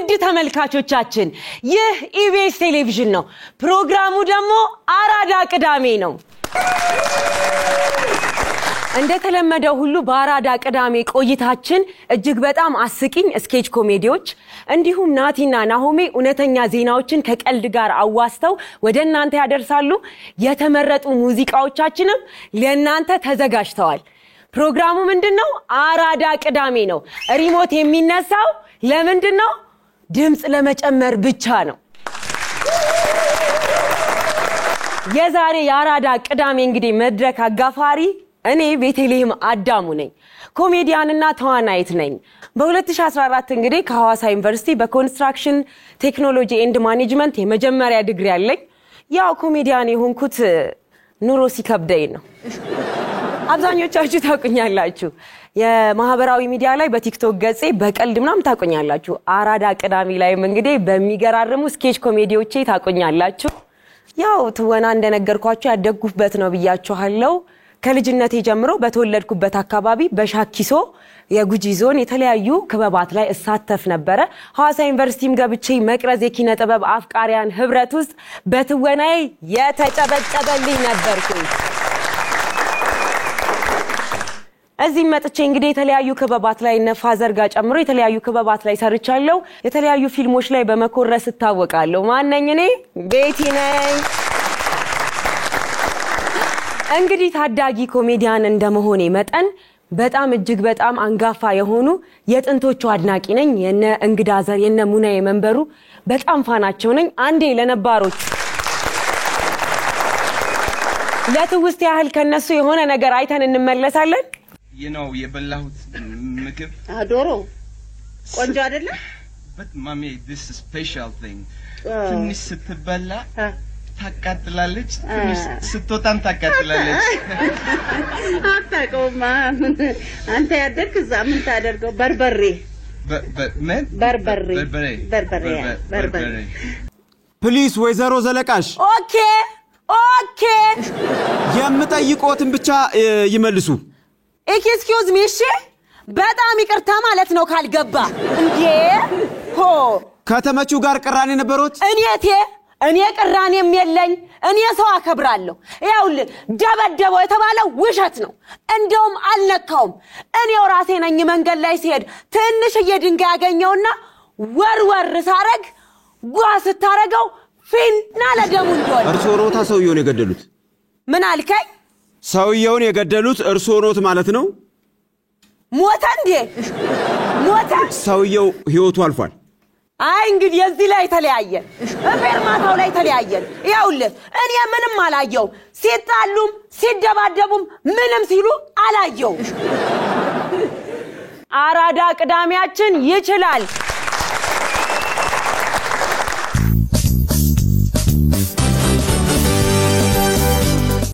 ውድ ተመልካቾቻችን ይህ ኢቢኤስ ቴሌቪዥን ነው ፕሮግራሙ ደግሞ አራዳ ቅዳሜ ነው እንደተለመደው ሁሉ በአራዳ ቅዳሜ ቆይታችን እጅግ በጣም አስቂኝ ስኬች ኮሜዲዎች እንዲሁም ናቲና ናሆሜ እውነተኛ ዜናዎችን ከቀልድ ጋር አዋስተው ወደናንተ ያደርሳሉ የተመረጡ ሙዚቃዎቻችንም ለናንተ ተዘጋጅተዋል ፕሮግራሙ ምንድነው አራዳ ቅዳሜ ነው ሪሞት የሚነሳው ለምንድነው ድምጽ ለመጨመር ብቻ ነው የዛሬ የአራዳ ቅዳሜ እንግዲህ መድረክ አጋፋሪ እኔ ቤተልሔም አዳሙ ነኝ ኮሜዲያንና ተዋናይት ነኝ በ2014 እንግዲህ ከሐዋሳ ዩኒቨርሲቲ በኮንስትራክሽን ቴክኖሎጂ ኤንድ ማኔጅመንት የመጀመሪያ ዲግሪ አለኝ ያው ኮሜዲያን የሆንኩት ኑሮ ሲከብደኝ ነው አብዛኞቻችሁ ታቁኛላችሁ የማህበራዊ ሚዲያ ላይ በቲክቶክ ገጼ በቀልድ ምናምን ታቁኛላችሁ አራዳ ቅዳሜ ላይም እንግዲህ በሚገራርሙ ስኬች ኮሜዲዎቼ ታቁኛላችሁ ያው ትወና እንደነገርኳችሁ ያደግኩበት ነው ብያችኋለሁ ከልጅነቴ ጀምሮ በተወለድኩበት አካባቢ በሻኪሶ የጉጂ ዞን የተለያዩ ክበባት ላይ እሳተፍ ነበር ሐዋሳ ዩኒቨርሲቲም ገብቼ መቅረዝ የኪነ ጥበብ አፍቃሪያን ህብረት ውስጥ በትወናዬ የተጨበጨበልኝ ነበርኩኝ እዚህ መጥቼ እንግዲህ የተለያዩ ክበባት ላይ ነፋዘር ጋር ጨምሮ የተለያዩ ክበባት ላይ ሰርቻለሁ የተለያዩ ፊልሞች ላይ በመኮረስ ተታወቃለሁ ማንነኝ እኔ ቤቲ ነኝ እንግዲህ ታዳጊ ኮሜዲያን እንደመሆኔ መጠን በጣም እጅግ በጣም አንጋፋ የሆኑ የጥንቶቹ አድናቂ ነኝ የነ እንግዳ ዘር የነ ሙናዬ መንበሩ በጣም ፋናቸው ነኝ አንዴ ለነባሮች ለትውስት ያህል ከነሱ የሆነ ነገር አይተን እንመለሳለን የበላሁት ምግብ ዶሮ ቆንጆ አይደለ but mommy this is special thing ትንሽ ስትበላ ታቃጥላለች ትንሽ ስትወጣም ታቃጥላለች አታውቀውማ አንተ ያደርክ እዛ ምን ታደርገው በርበሬ በርበሬ ፕሊስ ወይዘሮ ዘለቃሽ ኦኬ የምጠይቆትን ብቻ ይመልሱ ኤክስኪውዝ ሚ እሺ በጣም ይቅርታ ማለት ነው ካልገባ እንዴ ሆ ከተመቹ ጋር ቅራኔ ነበሩት እኔ ቅራኔም የለኝ እኔ ሰው አከብራለሁ ያውልህ ደበደበው የተባለው ውሸት ነው እንደውም አልነካውም እኔው ራሴ ነኝ መንገድ ላይ ሲሄድ ትንሽ የድንጋይ ያገኘውና ወርወር ሳረግ ጓስ ታረገው ፊና ለደሙ እንደሆነ እርሶ ሮታ ሰውየውን የገደሉት ምን አልከኝ ሰውየውን የገደሉት እርሶ ሮት ማለት ነው ሞተ እንዴ ሞተ ሰውየው ህይወቱ አልፏል አይ እንግዲህ እዚህ ላይ ተለያየን በርማታው ላይ ተለያየን ያውልህ እኔ ምንም አላየው ሲጣሉም ሲደባደቡም ምንም ሲሉ አላየው አራዳ ቅዳሜያችን ይችላል